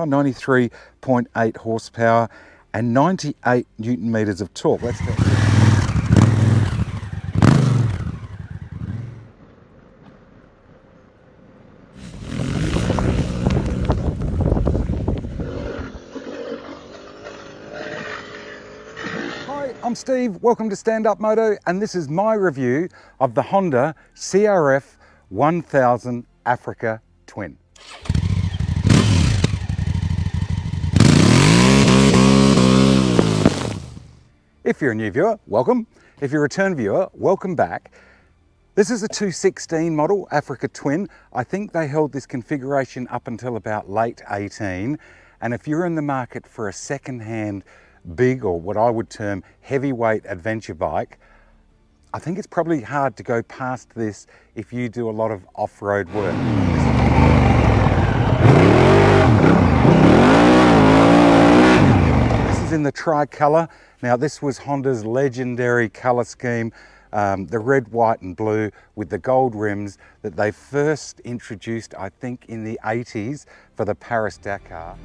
93.8 horsepower, and 98 newton meters of torque. Let's go. Hi, I'm Steve. Welcome to Stand Up Moto, and this is my review of the Honda CRF 1000 Africa Twin. If you're a new viewer, welcome. If you're a return viewer, welcome back. This is a 2016 model Africa Twin. I think they held this configuration up until about late 18. And if you're in the market for a second-hand big, or what I would term heavyweight adventure bike, I think it's probably hard to go past this if you do a lot of off-road work. This is in the tricolour. Now this was Honda's legendary colour scheme, the red, white and blue with the gold rims that they first introduced, I think, in the 80s for the Paris-Dakar.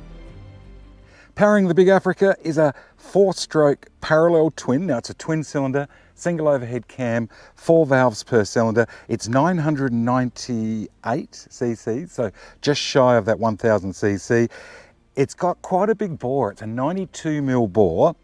Powering the Big Africa is a 4-stroke parallel twin. Now it's a twin cylinder, single overhead cam, 4 valves per cylinder. It's 998 cc, so just shy of that 1000 cc. It's got quite a big bore. It's a 92mm bore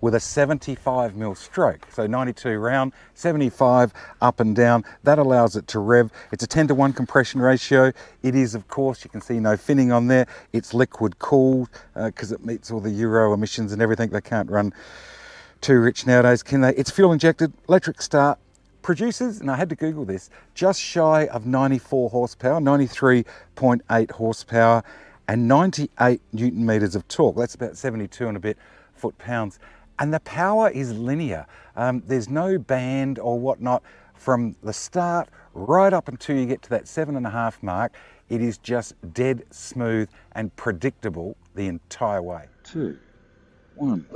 with a 75mm stroke. So 92 round, 75 up and down. That allows it to rev. It's a 10:1 compression ratio. It is, of course, you can see no finning on there. It's liquid cooled because it meets all the Euro emissions and everything. They can't run too rich nowadays, can they? It's fuel injected, electric start. Produces, and I had to Google this, just shy of 94 horsepower, 93.8 horsepower, and 98 newton meters of torque. That's about 72 and a bit foot-pounds. And the power is linear. There's no band or whatnot from the start right up until you get to that 7.5 mark. It is just dead smooth and predictable the entire way. 2, 1.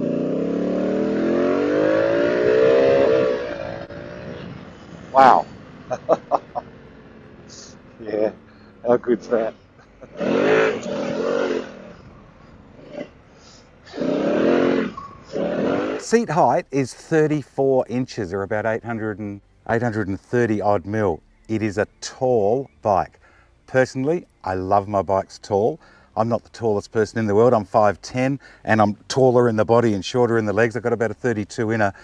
Wow. Yeah, how good's that? Seat height is 34 inches, or about 830 odd mil. It is a tall bike. Personally, I love my bikes tall. I'm not the tallest person in the world. I'm 5'10", and I'm taller in the body and shorter in the legs. I've got about a 32 inner.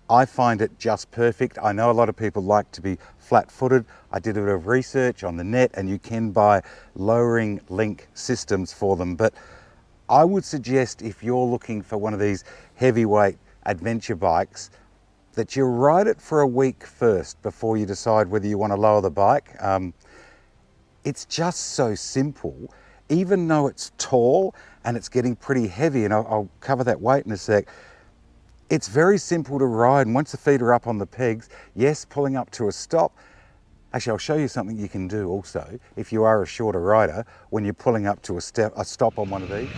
I find it just perfect. I know a lot of people like to be flat-footed. I did a bit of research on the net, and you can buy lowering link systems for them. But I would suggest, if you're looking for one of these heavyweight adventure bikes, that you ride it for a week first before you decide whether you want to lower the bike. It's just so simple, even though it's tall and it's getting pretty heavy, and I'll cover that weight in a sec. It's very simple to ride, and once the feet are up on the pegs, yes, pulling up to a stop. Actually, I'll show you something you can do also if you are a shorter rider when you're pulling up to a stop on one of these.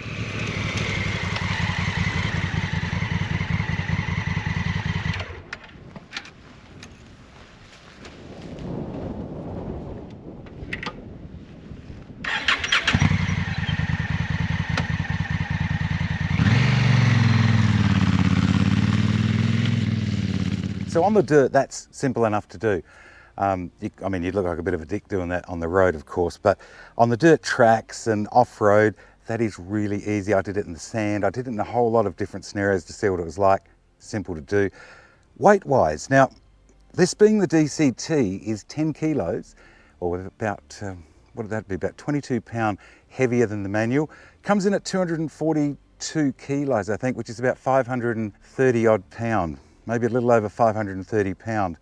So on the dirt, that's simple enough to do. I mean, you'd look like a bit of a dick doing that on the road, of course, but on the dirt tracks and off-road, that is really easy. I did it in the sand. I did it in a whole lot of different scenarios to see what it was like. Simple to do. Weight-wise, now, this being the DCT is 10 kilos, or about, what would that be, about 22 pound heavier than the manual. Comes in at 242 kilos, I think, which is about 530 odd pound. Maybe a little over 530 pound.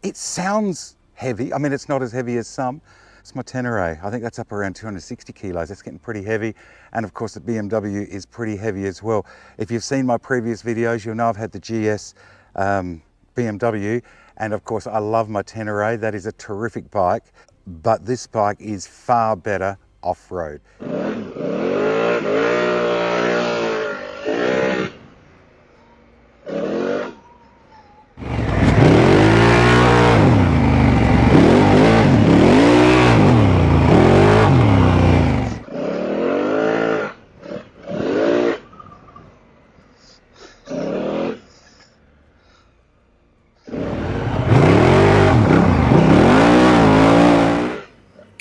It sounds heavy. I mean, it's not as heavy as some. It's my Tenere. I think that's up around 260 kilos. That's getting pretty heavy. And of course, the BMW is pretty heavy as well. If you've seen my previous videos, you'll know I've had the GS BMW. And of course, I love my Tenere. That is a terrific bike. But this bike is far better off-road.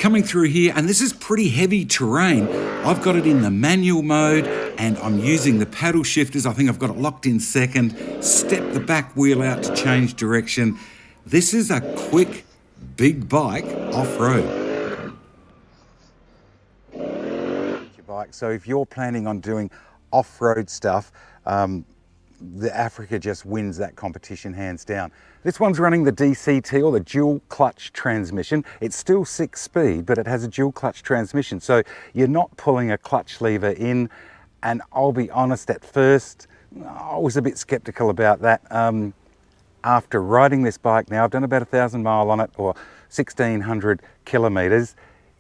coming through here, and this is pretty heavy terrain. I've got it in the manual mode, and I'm using the paddle shifters. I think I've got it locked in second. Step the back wheel out to change direction. This is a quick, big bike off-road. So if you're planning on doing off-road stuff, the Africa just wins that competition hands down. This one's running the DCT, or the dual clutch transmission. It's still 6-speed, but it has a dual clutch transmission. So you're not pulling a clutch lever in. And I'll be honest, at first, I was a bit skeptical about that. After riding this bike now, I've done about 1,000 miles on it, or 1,600 kilometers.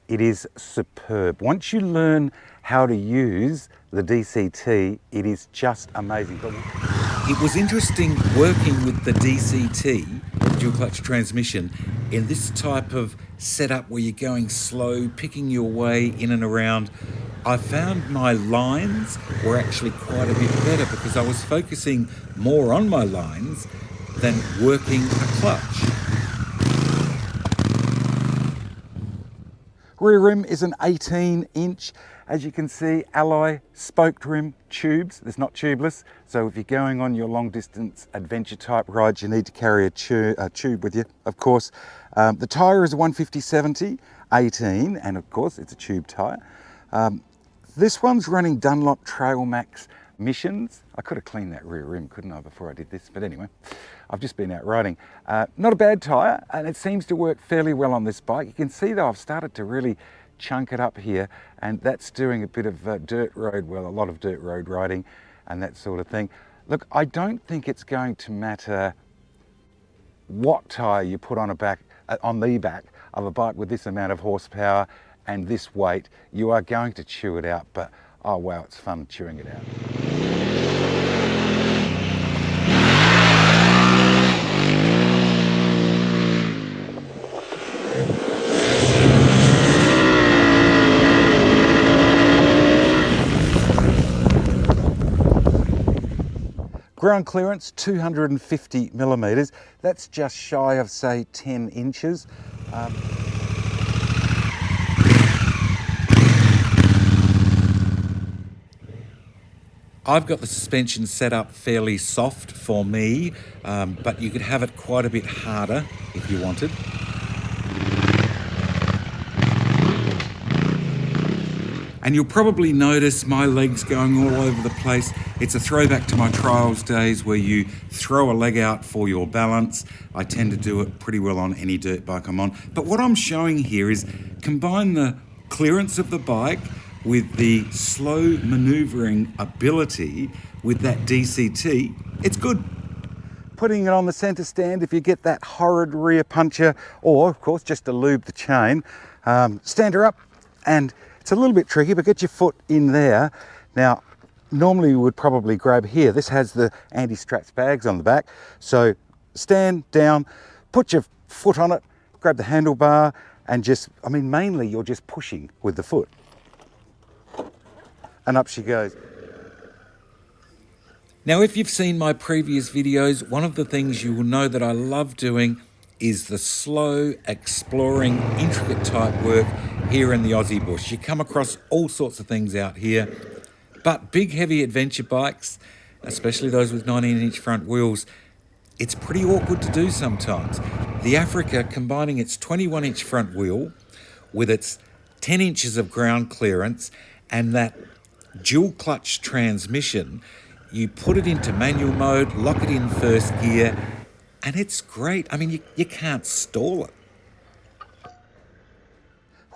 It is superb. Once you learn how to use the DCT, it is just amazing. It was interesting working with the DCT, dual clutch transmission, in this type of setup where you're going slow, picking your way in and around. I found my lines were actually quite a bit better because I was focusing more on my lines than working a clutch. Rear rim is an 18-inch, as you can see, alloy spoked rim tubes. It's not tubeless, so if you're going on your long distance adventure type rides, you need to carry a tube with you, of course. The tyre is a 150/70 18, and of course it's a tube tyre. This one's running Dunlop Trail Max Missions. I could have cleaned that rear rim, couldn't I, before I did this? But anyway, I've just been out riding. Not a bad tyre, and it seems to work fairly well on this bike. You can see though, I've started to really chunk it up here, and that's doing a bit of dirt road, well, a lot of dirt road riding and that sort of thing. Look, I don't think it's going to matter what tyre you put on the back of a bike with this amount of horsepower and this weight. You are going to chew it out, but oh wow, it's fun chewing it out. Ground clearance, 250 millimeters. That's just shy of, say, 10 inches. I've got the suspension set up fairly soft for me, but you could have it quite a bit harder if you wanted. And you'll probably notice my legs going all over the place. It's a throwback to my trials days where you throw a leg out for your balance. I tend to do it pretty well on any dirt bike I'm on. But what I'm showing here is combine the clearance of the bike with the slow maneuvering ability with that DCT. It's good. Putting it on the center stand, if you get that horrid rear puncher, or of course just to lube the chain, stand her up, and it's a little bit tricky, but get your foot in there. Now, normally you would probably grab here. This has the anti-straps bags on the back. So stand down, put your foot on it, grab the handlebar, and just, I mean, mainly you're just pushing with the foot. And up she goes. Now, if you've seen my previous videos, one of the things you will know that I love doing is the slow, exploring, intricate type work here in the Aussie bush. You come across all sorts of things out here, but big, heavy adventure bikes, especially those with 19-inch front wheels, it's pretty awkward to do sometimes. The Africa, combining its 21-inch front wheel with its 10 inches of ground clearance and that dual clutch transmission, you put it into manual mode, lock it in first gear, and it's great. I mean, you can't stall it.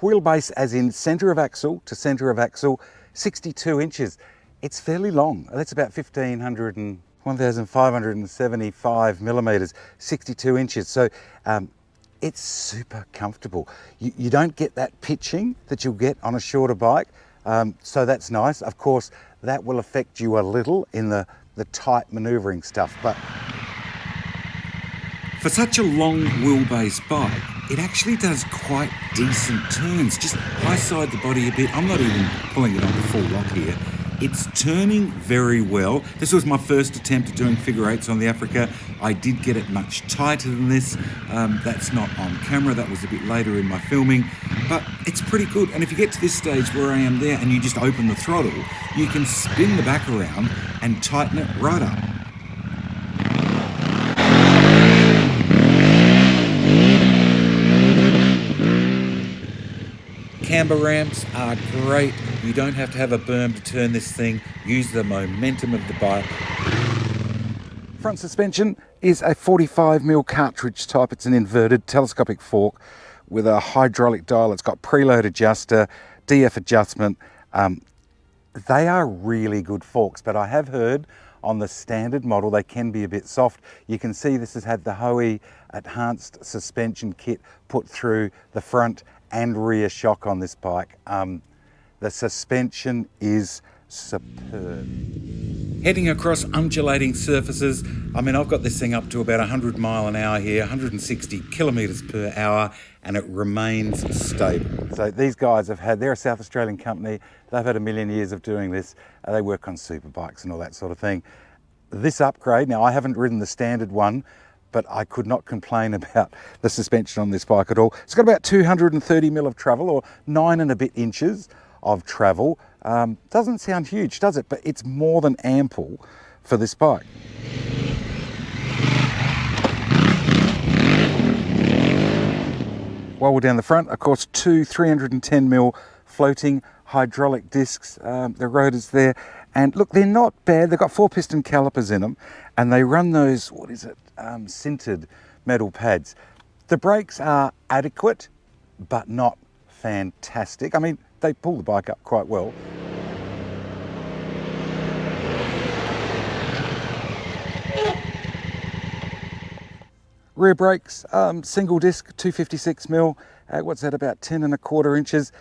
Wheelbase as in centre of axle to centre of axle, 62 inches. It's fairly long. That's about 1,575 millimetres, 62 inches. So it's super comfortable. You don't get that pitching that you'll get on a shorter bike. So that's nice. Of course, that will affect you a little in the tight manoeuvring stuff. But for such a long wheelbase bike, it actually does quite decent turns. Just high side the body a bit. I'm not even pulling it on the full lock here. It's turning very well. This was my first attempt at doing figure eights on the Africa. I did get it much tighter than this. That's not on camera, that was a bit later in my filming, but it's pretty good. And if you get to this stage where I am there and you just open the throttle, you can spin the back around and tighten it right up. Camber ramps are great. You don't have to have a berm to turn this thing. Use the momentum of the bike. Front suspension is a 45mm cartridge type. It's an inverted telescopic fork with a hydraulic dial. It's got preload adjuster, DF adjustment. They are really good forks, but I have heard on the standard model they can be a bit soft. You can see this has had the Hoey enhanced suspension kit put through the front and rear shock on this bike. The suspension is superb. Heading across undulating surfaces, I mean, I've got this thing up to about 100 mile an hour here, 160 kilometres per hour, and it remains stable. So these guys they're a South Australian company, they've had a million years of doing this. They work on super bikes and all that sort of thing. This upgrade, now I haven't ridden the standard one, but I could not complain about the suspension on this bike at all. It's got about 230mm of travel, or 9 and a bit inches of travel. Doesn't sound huge, does it? But it's more than ample for this bike. While we're down the front, of course, two 310mm floating hydraulic discs, the rotors there. And look, they're not bad. They've got 4-piston calipers in them, and they run those, sintered metal pads. The brakes are adequate, but not fantastic. I mean, they pull the bike up quite well. Rear brakes, single disc, 256mm. What's that, about 10 1/4 inches.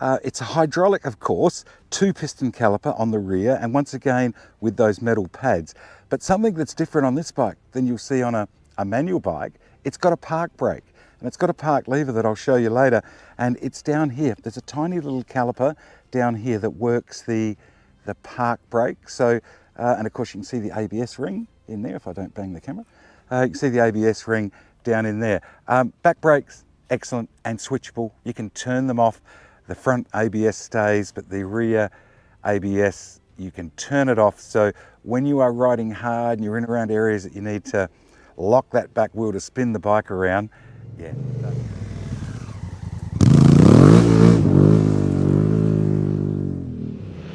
It's a hydraulic, of course, 2-piston caliper on the rear, and once again with those metal pads. But something that's different on this bike than you'll see on a manual bike, it's got a park brake, and it's got a park lever that I'll show you later, and it's down here. There's a tiny little caliper down here that works the park brake. So, and of course you can see the ABS ring in there if I don't bang the camera. You can see the ABS ring down in there. Back brakes, excellent and switchable. You can turn them off. The front ABS stays, but the rear ABS, you can turn it off. So when you are riding hard and you're in around areas that you need to lock that back wheel to spin the bike around, yeah.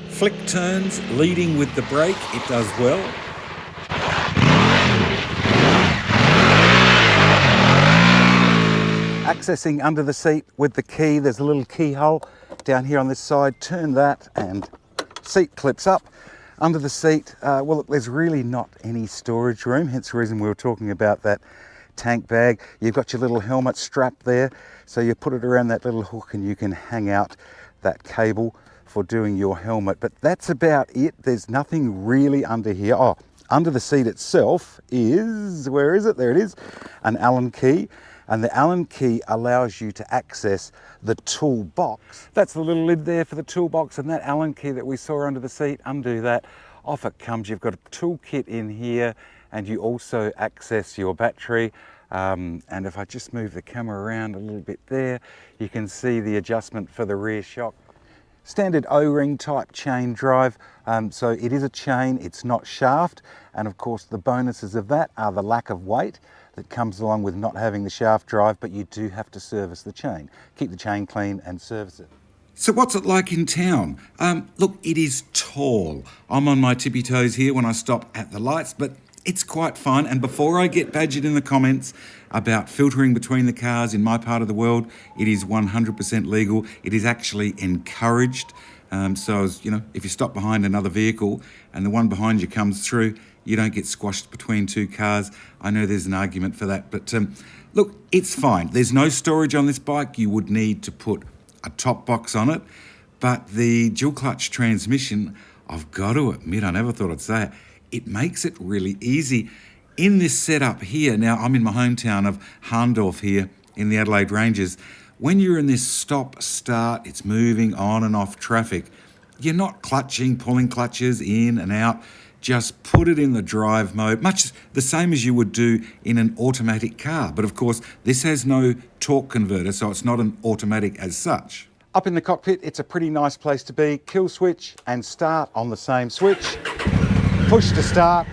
Flick turns, leading with the brake, it does well. Accessing under the seat with the key, there's a little keyhole down here on this side. Turn that and seat clips up. Under the seat, well, there's really not any storage room, hence the reason we were talking about that tank bag. You've got your little helmet strap there, so you put it around that little hook and you can hang out that cable for doing your helmet. But that's about it. There's nothing really under here. Oh, under the seat itself is, where is it? There it is, an Allen key. And the Allen key allows you to access the toolbox. That's the little lid there for the toolbox, and that Allen key that we saw under the seat, undo that, off it comes. You've got a toolkit in here, and you also access your battery. And if I just move the camera around a little bit there, you can see the adjustment for the rear shock. Standard O-ring type chain drive, so it is a chain, it's not shaft, and of course the bonuses of that are the lack of weight that comes along with not having the shaft drive, but you do have to service the chain. Keep the chain clean and service it. So what's it like in town? Look, it is tall. I'm on my tippy toes here when I stop at the lights, but it's quite fun. And before I get badgered in the comments about filtering between the cars in my part of the world, it is 100% legal. It is actually encouraged. So, if you stop behind another vehicle and the one behind you comes through, you don't get squashed between two cars. I know there's an argument for that, but look, it's fine. There's no storage on this bike. You would need to put a top box on it, but the dual clutch transmission, I've got to admit, I never thought I'd say it makes it really easy. In this setup here, now I'm in my hometown of Harndorf here in the Adelaide Ranges. When you're in this stop-start, it's moving on and off traffic, you're not clutching, pulling clutches in and out. Just put it in the drive mode, much the same as you would do in an automatic car. But of course, this has no torque converter, so it's not an automatic as such. Up in the cockpit, it's a pretty nice place to be. Kill switch and start on the same switch. Push to start,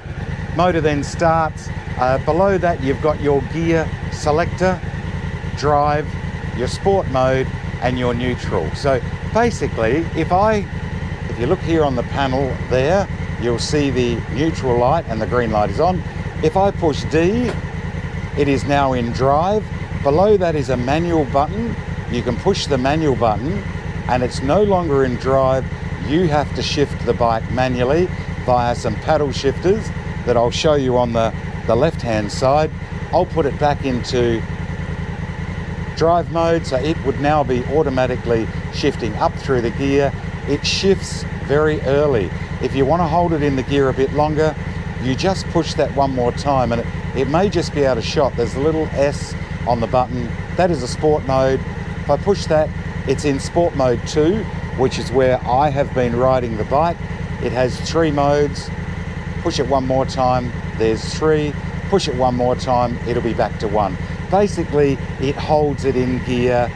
motor then starts. Below that, you've got your gear selector, drive, your sport mode, and your neutral. So basically, if you look here on the panel there, you'll see the neutral light and the green light is on. If I push D, it is now in drive. Below that is a manual button. You can push the manual button and it's no longer in drive. You have to shift the bike manually via some paddle shifters that I'll show you on the left-hand side. I'll put it back into drive mode, so it would now be automatically shifting up through the gear. It shifts very early. If you want to hold it in the gear a bit longer, you just push that one more time and it may just be out of shot. There's a little S on the button. That is a sport mode. If I push that, it's in sport mode 2, which is where I have been riding the bike. It has 3 modes. Push it one more time, there's 3. Push it one more time, it'll be back to 1. Basically, it holds it in gear.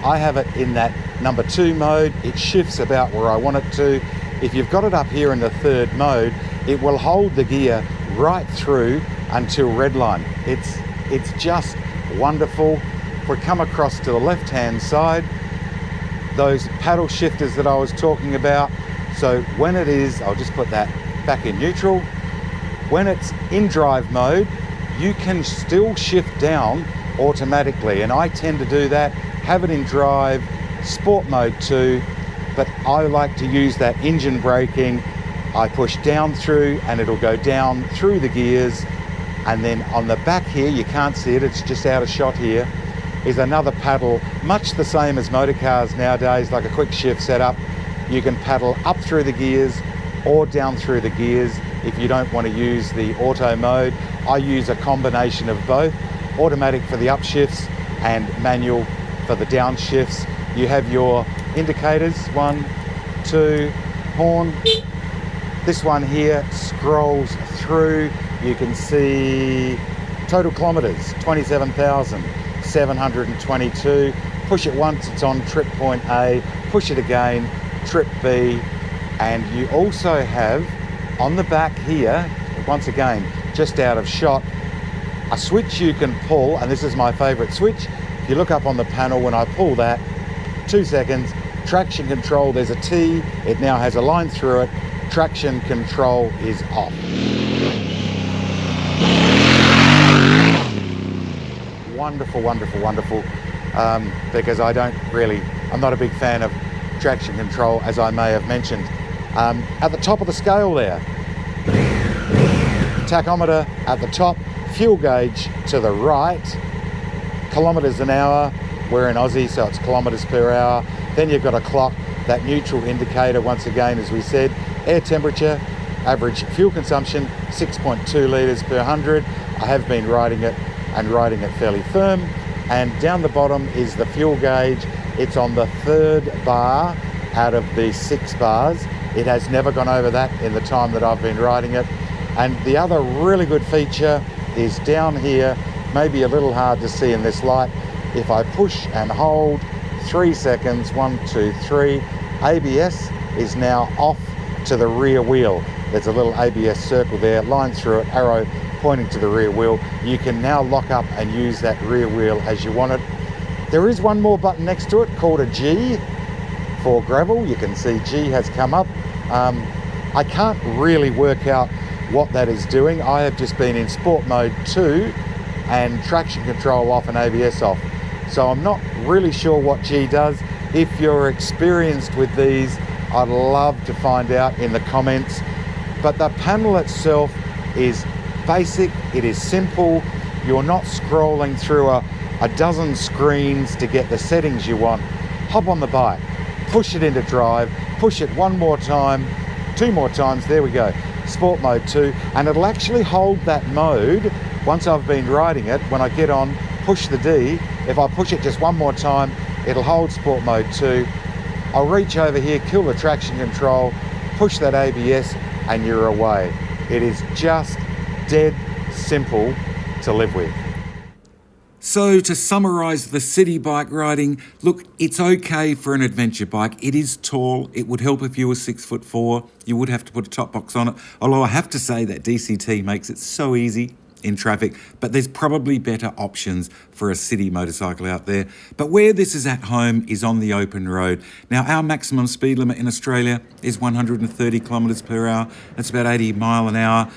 I have it in that number 2 mode. It shifts about where I want it to. If you've got it up here in the 3rd mode, it will hold the gear right through until redline. It's just wonderful. If we come across to the left-hand side, those paddle shifters that I was talking about. So when it is, I'll just put that back in neutral. When it's in drive mode, you can still shift down automatically, and I tend to do that, have it in drive, sport mode 2, but I like to use that engine braking. I push down through and it'll go down through the gears, and then on the back here, you can't see it, it's just out of shot here, is another paddle, much the same as motor cars nowadays, like a quick shift setup. You can paddle up through the gears or down through the gears if you don't want to use the auto mode. I use a combination of both, automatic for the upshifts and manual for the downshifts. You have your indicators, 1, 2, horn. This one here scrolls through. You can see total kilometers, 27,722. Push it once, it's on trip point A. Push it again, trip B. And you also have on the back here, once again, just out of shot, a switch you can pull, and this is my favorite switch. If you look up on the panel, when I pull that, 2 seconds, traction control, there's a T, it now has a line through it, traction control is off. Wonderful, wonderful, wonderful, because I'm not a big fan of traction control, as I may have mentioned. At the top of the scale there, tachometer at the top, fuel gauge to the right, kilometres an hour, we're in Aussie, so it's kilometres per hour. Then you've got a clock, that neutral indicator, once again, as we said, air temperature, average fuel consumption, 6.2 litres per 100. I have been riding it fairly firm. And down the bottom is the fuel gauge. It's on the 3rd bar out of the 6 bars. It has never gone over that in the time that I've been riding it. And the other really good feature is down here, maybe a little hard to see in this light. If I push and hold 3 seconds, 1, 2, 3, ABS is now off to the rear wheel. There's a little ABS circle there, line through it, arrow pointing to the rear wheel. You can now lock up and use that rear wheel as you want it. There is one more button next to it called a G for gravel. You can see G has come up. I can't really work out what that is doing. I have just been in sport mode 2 and traction control off and ABS off. So I'm not really sure what G does. If you're experienced with these, I'd love to find out in the comments. But the panel itself is basic, it is simple. You're not scrolling through a dozen screens to get the settings you want. Hop on the bike, push it into drive, push it one more time, 2 more times, there we go. Sport mode 2, and it'll actually hold that mode once I've been riding it. When I get on, push the D, if I push it just one more time, it'll hold sport mode 2. I'll reach over here, kill the traction control, push that ABS, and you're away. It is just dead simple to live with. So to summarise the city bike riding, look, it's okay for an adventure bike. It is tall. It would help if you were 6'4". You would have to put a top box on it. Although I have to say that DCT makes it so easy in traffic, but there's probably better options for a city motorcycle out there. But where this is at home is on the open road. Now, our maximum speed limit in Australia is 130 kilometres per hour. That's about 80 mile an hour.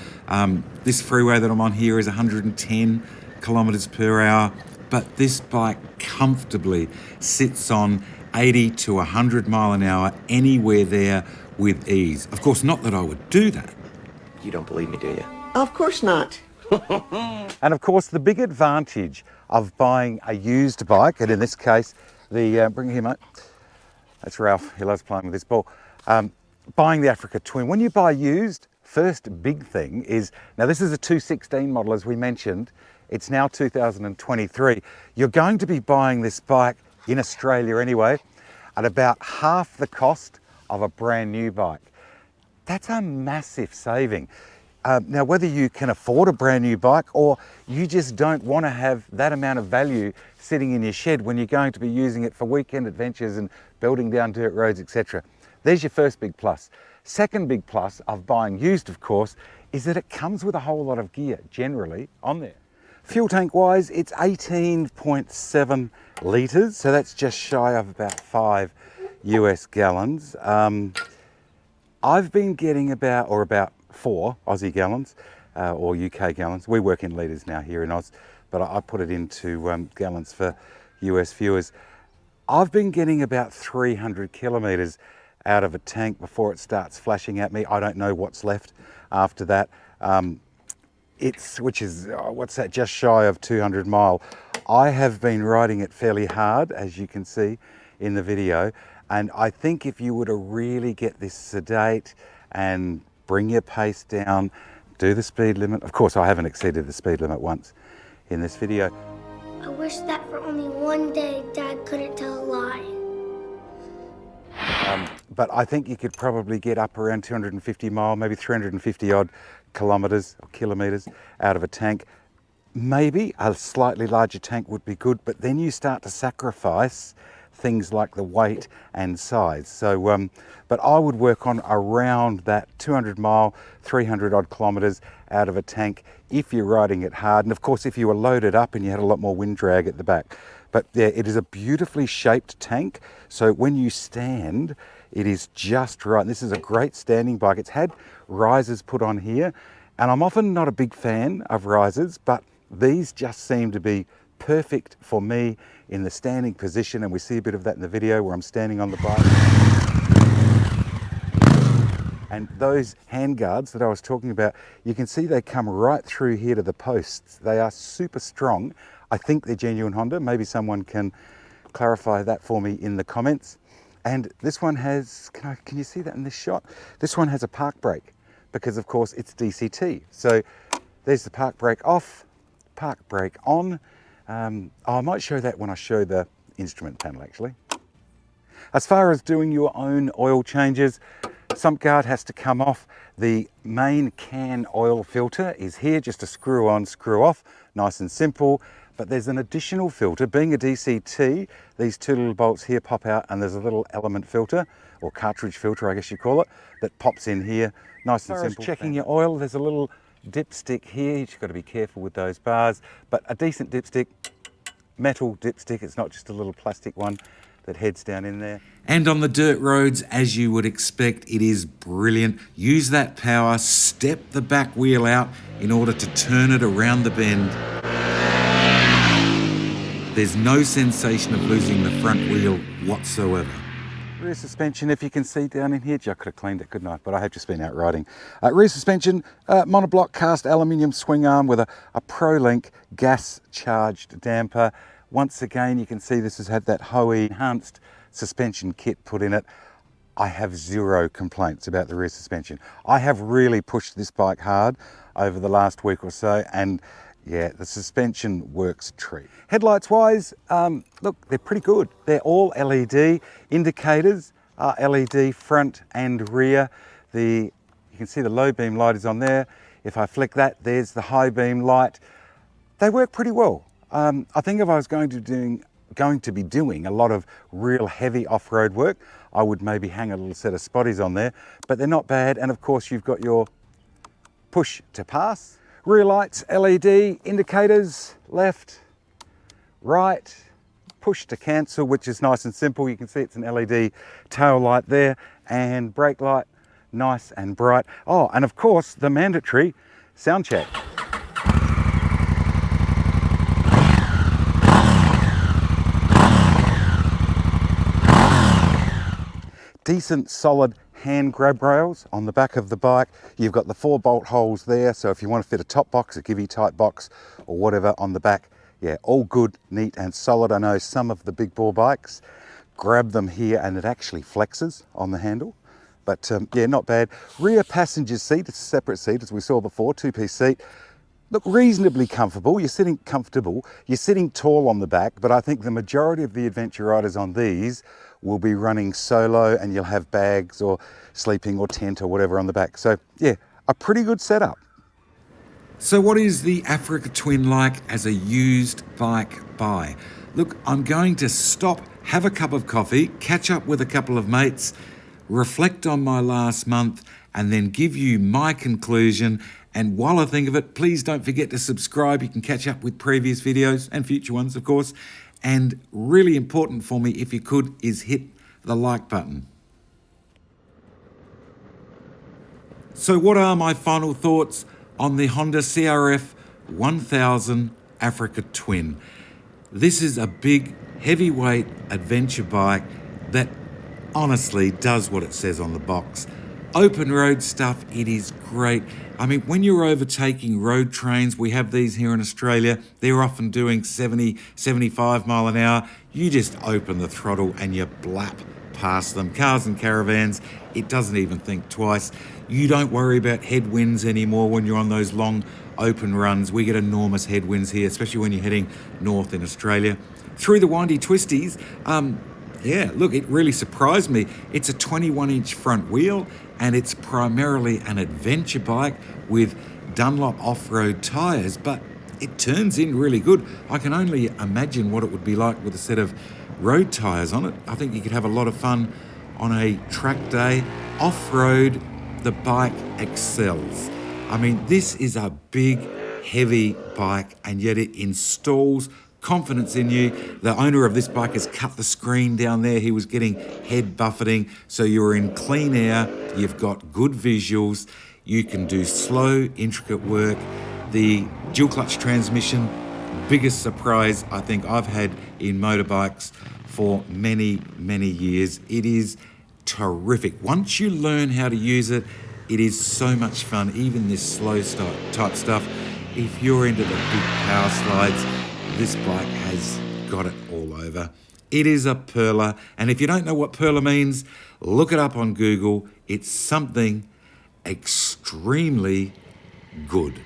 This freeway that I'm on here is 110 kilometres per hour, but this bike comfortably sits on 80 to 100 mile an hour anywhere there with ease. Of course, not that I would do that. You don't believe me, do you? Of course not. And of course, the big advantage of buying a used bike, and in this case, bring it here, mate. That's Ralph, he loves playing with this ball. Buying the Africa Twin, when you buy used, first big thing is, now this is a 216 model, as we mentioned. It's now 2023. You're going to be buying this bike in Australia anyway at about half the cost of a brand new bike. That's a massive saving. Now, whether you can afford a brand new bike or you just don't want to have that amount of value sitting in your shed when you're going to be using it for weekend adventures and building down dirt roads, etc. There's your first big plus. Second big plus of buying used, of course, is that it comes with a whole lot of gear generally on there. Fuel tank wise, it's 18.7 litres, so that's just shy of about 5 US gallons. I've been getting about 4 Aussie gallons or UK gallons. We work in litres now here in Oz, but I put it into gallons for US viewers. I've been getting about 300 kilometres out of a tank before it starts flashing at me. I don't know what's left after that. Which is, what's that, just shy of 200 mile. I have been riding it fairly hard, as you can see in the video. And I think if you were to really get this sedate and bring your pace down, do the speed limit. Of course, I haven't exceeded the speed limit once in this video. I wish that for only one day Dad couldn't tell a lie. But I think you could probably get up around 250 mile, maybe 350 odd kilometres or kilometres out of a tank. Maybe a slightly larger tank would be good, but then you start to sacrifice things like the weight and size. So, but I would work on around that 200 mile, 300 odd kilometres out of a tank if you're riding it hard. And of course, if you were loaded up and you had a lot more wind drag at the back. But yeah, it is a beautifully shaped tank. So when you stand, it is just right. And this is a great standing bike. It's had risers put on here, and I'm often not a big fan of risers, but these just seem to be perfect for me in the standing position. And we see a bit of that in the video where I'm standing on the bike. And those handguards that I was talking about, you can see they come right through here to the posts. They are super strong. I think they're genuine Honda. Maybe someone can clarify that for me in the comments. And this one has, can you see that in this shot? This one has a park brake because of course it's DCT. So there's the park brake off, park brake on. I might show that when I show the instrument panel actually. As far as doing your own oil changes, sump guard has to come off. The main can oil filter is here, just a screw on, screw off, nice and simple. But there's an additional filter. Being a DCT, these two little bolts here pop out and there's a little element filter, or cartridge filter I guess you call it, that pops in here, nice and simple. Checking your oil, there's a little dipstick here. You've just got to be careful with those bars, but a decent dipstick, metal dipstick, it's not just a little plastic one that heads down in there. And on the dirt roads, as you would expect, it is brilliant. Use that power, step the back wheel out in order to turn it around the bend. There's no sensation of losing the front wheel whatsoever. Rear suspension, if you can see down in here, I could have cleaned it, couldn't I? But I have just been out riding. Rear suspension, monoblock cast aluminium swing arm with a ProLink gas charged damper. Once again, you can see this has had that Hoey enhanced suspension kit put in it. I have zero complaints about the rear suspension. I have really pushed this bike hard over the last week or so, and yeah, the suspension works a treat. Headlights wise, look, they're pretty good. They're all LED indicators, LED front and rear. You can see the low beam light is on there. If I flick that, there's the high beam light. They work pretty well. I think if I was going to be doing a lot of real heavy off-road work, I would maybe hang a little set of spotties on there, but they're not bad. And of course you've got your push to pass. Rear lights, LED, indicators, left, right, push to cancel, which is nice and simple. You can see it's an LED tail light there, and brake light, nice and bright. Oh, and of course the mandatory sound check. Decent solid hand grab rails on the back of the bike. You've got the 4 bolt holes there, so if you want to fit a top box, a Gibby type box or whatever on the back, yeah, all good, neat and solid. I know some of the big bore bikes grab them here and it actually flexes on the handle, but yeah, not bad. Rear passenger seat, it's a separate seat as we saw before, 2-piece seat. Look, reasonably comfortable. You're sitting comfortable. You're sitting tall on the back, but I think the majority of the adventure riders on these will be running solo and you'll have bags or sleeping or tent or whatever on the back. So yeah, a pretty good setup. So what is the Africa Twin like as a used bike buy? Look, I'm going to stop, have a cup of coffee, catch up with a couple of mates, reflect on my last month, and then give you my conclusion. And while I think of it, please don't forget to subscribe. You can catch up with previous videos and future ones, of course. And really important for me, if you could, is hit the like button. So what are my final thoughts on the Honda CRF 1000 Africa Twin? This is a big, heavyweight adventure bike that honestly does what it says on the box. Open road stuff, it is great. I mean, when you're overtaking road trains, we have these here in Australia, they're often doing 70, 75 mile an hour. You just open the throttle and you blap past them. Cars and caravans, it doesn't even think twice. You don't worry about headwinds anymore when you're on those long open runs. We get enormous headwinds here, especially when you're heading north in Australia. Through the windy twisties, yeah, look, it really surprised me. It's a 21-inch front wheel and it's primarily an adventure bike with Dunlop off-road tyres, but it turns in really good. I can only imagine what it would be like with a set of road tyres on it. I think you could have a lot of fun on a track day. Off-road, the bike excels. I mean, this is a big, heavy bike, and yet it installs confidence in you. The owner of this bike has cut the screen down there. He was getting head buffeting, so you're in clean air. You've got good visuals. You can do slow, intricate work. The dual clutch transmission, biggest surprise I think I've had in motorbikes for many, many years. It is terrific. Once you learn how to use it, it is so much fun. Even this slow type stuff, if you're into the big power slides, this bike has got it all over. It is a perler, and if you don't know what perler means, look it up on Google. It's something extremely good.